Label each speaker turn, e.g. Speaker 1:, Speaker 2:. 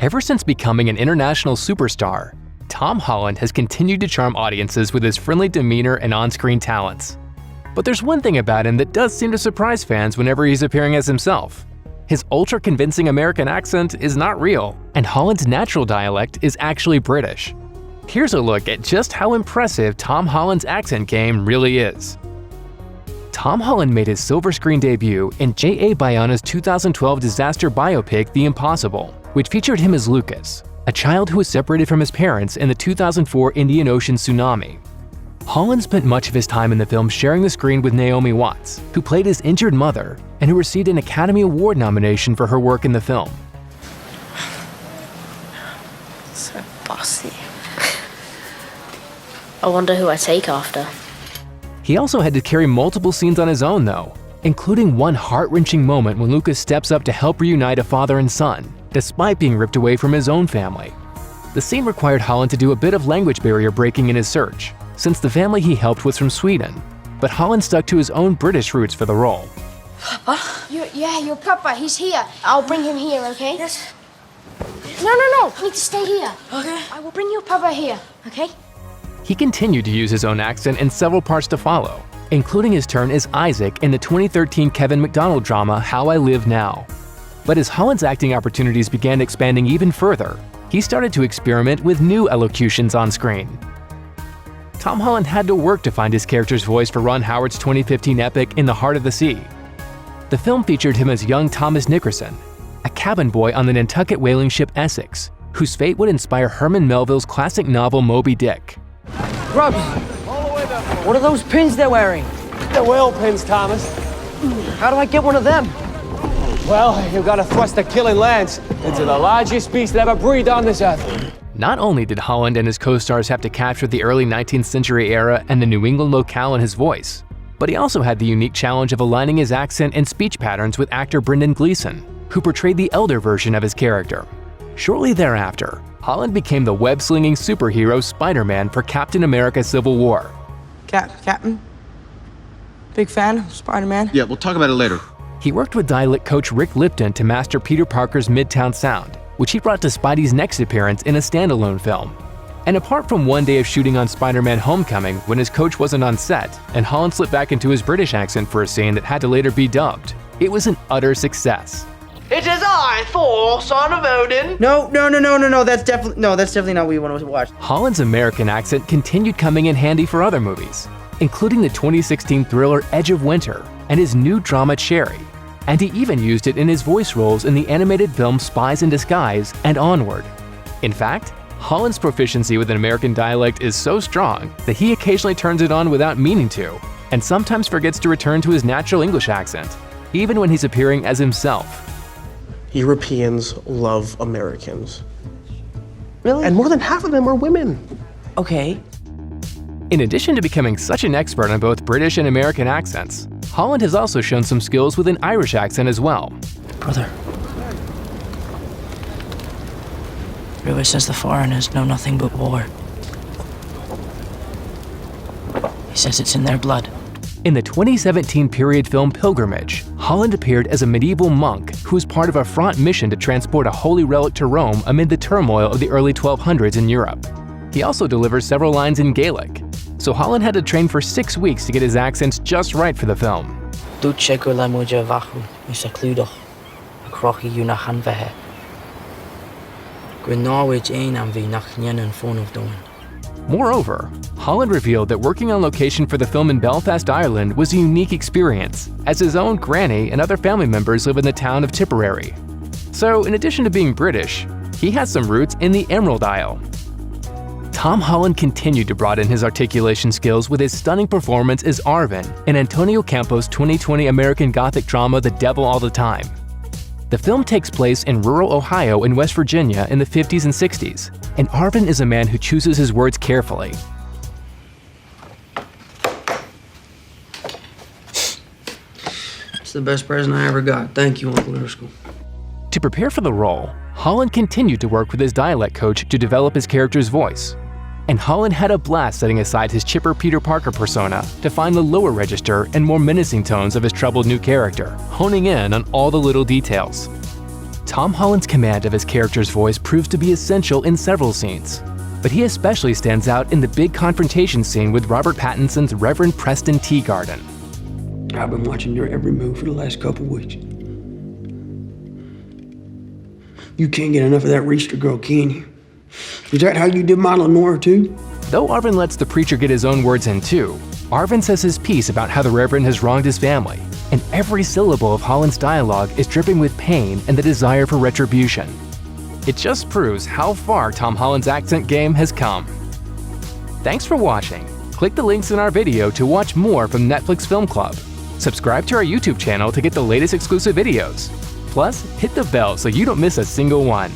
Speaker 1: Ever since becoming an international superstar, Tom Holland has continued to charm audiences with his friendly demeanor and on-screen talents. But there's one thing about him that does seem to surprise fans whenever he's appearing as himself. His ultra-convincing American accent is not real, and Holland's natural dialect is actually British. Here's a look at just how impressive Tom Holland's accent game really is. Tom Holland made his silver screen debut in J.A. Bayana's 2012 disaster biopic The Impossible, which featured him as Lucas, a child who was separated from his parents in the 2004 Indian Ocean tsunami. Holland spent much of his time in the film sharing the screen with Naomi Watts, who played his injured mother and who received an Academy Award nomination for her work in the film.
Speaker 2: So bossy. I wonder who I take after.
Speaker 1: He also had to carry multiple scenes on his own though, including one heart-wrenching moment when Lucas steps up to help reunite a father and son, despite being ripped away from his own family. The scene required Holland to do a bit of language barrier breaking in his search, since the family he helped was from Sweden, but Holland stuck to his own British roots for the role.
Speaker 3: Papa? Your papa, he's here. I'll bring him here, okay?
Speaker 2: Yes.
Speaker 3: No, you need to stay here.
Speaker 2: Okay.
Speaker 3: I will bring your papa here, okay?
Speaker 1: He continued to use his own accent in several parts to follow, including his turn as Isaac in the 2013 Kevin McDonald drama How I Live Now. But as Holland's acting opportunities began expanding even further, he started to experiment with new elocutions on screen. Tom Holland had to work to find his character's voice for Ron Howard's 2015 epic In the Heart of the Sea. The film featured him as young Thomas Nickerson, a cabin boy on the Nantucket whaling ship Essex, whose fate would inspire Herman Melville's classic novel Moby Dick.
Speaker 4: Grubs, what are those pins they're wearing?
Speaker 5: They're whale pins, Thomas.
Speaker 4: How do I get one of them?
Speaker 5: Well, you've got to thrust a killing lance into the largest beast that ever breathed on this earth.
Speaker 1: Not only did Holland and his co-stars have to capture the early 19th century era and the New England locale in his voice, but he also had the unique challenge of aligning his accent and speech patterns with actor Brendan Gleeson, who portrayed the elder version of his character. Shortly thereafter, Holland became the web-slinging superhero Spider-Man for Captain America: Civil War.
Speaker 4: Captain? Big fan of Spider-Man?
Speaker 6: Yeah, we'll talk about it later.
Speaker 1: He worked with dialect coach Rick Lipton to master Peter Parker's Midtown sound, which he brought to Spidey's next appearance in a standalone film. And apart from one day of shooting on Spider-Man: Homecoming when his coach wasn't on set and Holland slipped back into his British accent for a scene that had to later be dubbed, it was an utter success.
Speaker 7: It is I, Thor, son of Odin.
Speaker 4: No, that's definitely not what you want to watch.
Speaker 1: Holland's American accent continued coming in handy for other movies, including the 2016 thriller Edge of Winter and his new drama Cherry. And he even used it in his voice roles in the animated film Spies in Disguise and Onward. In fact, Holland's proficiency with an American dialect is so strong that he occasionally turns it on without meaning to, and sometimes forgets to return to his natural English accent, even when he's appearing as himself.
Speaker 8: Europeans love Americans.
Speaker 4: Really?
Speaker 8: And more than half of them are women.
Speaker 4: Okay.
Speaker 1: In addition to becoming such an expert on both British and American accents, Holland has also shown some skills with an Irish accent as well.
Speaker 4: Brother. Ruler says the foreigners know nothing but war. He says it's in their blood.
Speaker 1: In the 2017 period film Pilgrimage, Holland appeared as a medieval monk who was part of a fraught mission to transport a holy relic to Rome amid the turmoil of the early 1200s in Europe. He also delivers several lines in Gaelic, so Holland had to train for 6 weeks to get his accents just right for the film. Moreover, Holland revealed that working on location for the film in Belfast, Ireland was a unique experience, as his own granny and other family members live in the town of Tipperary. So in addition to being British, he has some roots in the Emerald Isle. Tom Holland continued to broaden his articulation skills with his stunning performance as Arvin in Antonio Campos' 2020 American Gothic drama The Devil All the Time. The film takes place in rural Ohio and West Virginia in the 50s and 60s, and Arvin is a man who chooses his words carefully.
Speaker 4: It's the best present I ever got. Thank you, Uncle Driscoll.
Speaker 1: To prepare for the role, Holland continued to work with his dialect coach to develop his character's voice. And Holland had a blast setting aside his chipper Peter Parker persona to find the lower register and more menacing tones of his troubled new character, honing in on all the little details. Tom Holland's command of his character's voice proves to be essential in several scenes, but he especially stands out in the big confrontation scene with Robert Pattinson's Reverend Preston Teagarden.
Speaker 4: I've been watching your every move for the last couple weeks. You can't get enough of that Reister girl, can you? Is that how you did my Lenora, too?
Speaker 1: Though Arvin lets the preacher get his own words in too, Arvin says his piece about how the Reverend has wronged his family, and every syllable of Holland's dialogue is dripping with pain and the desire for retribution. It just proves how far Tom Holland's accent game has come. Thanks for watching. Click the links in our video to watch more from Netflix Film Club. Subscribe to our YouTube channel to get the latest exclusive videos. Plus, hit the bell so you don't miss a single one.